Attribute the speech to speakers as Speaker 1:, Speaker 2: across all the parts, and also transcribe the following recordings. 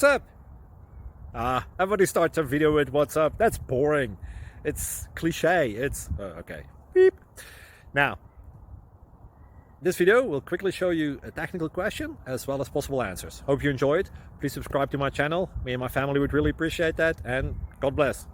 Speaker 1: what's up? Everybody starts a video with what's up. That's boring. It's cliche. It's okay. Beep. Now, this video will quickly show you a technical question as well as possible answers. Hope you enjoyed. Please subscribe to my channel. Me and my family would really appreciate that, and God bless.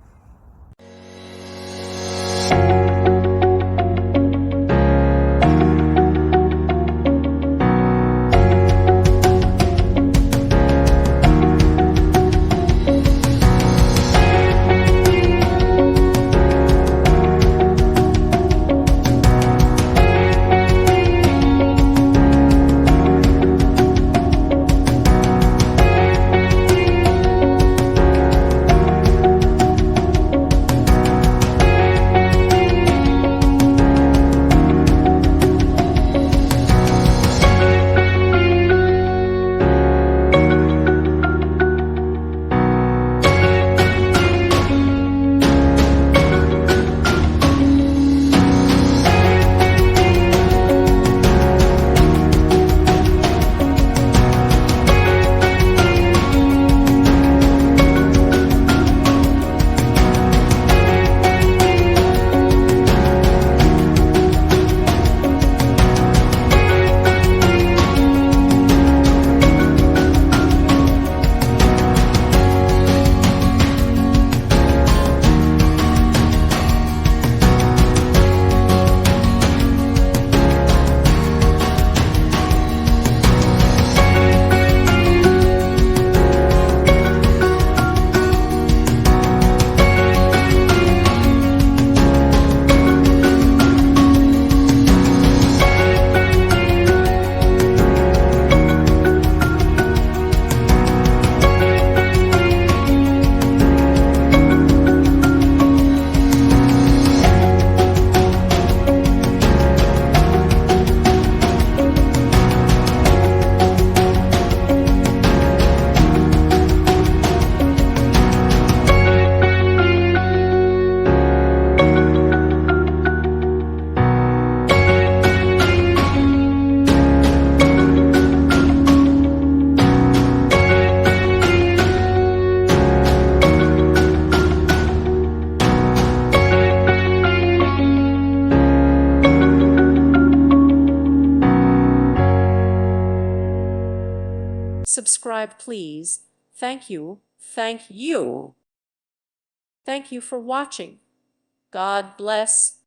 Speaker 2: Subscribe, please. Thank you. Thank you. Thank you for watching. God bless.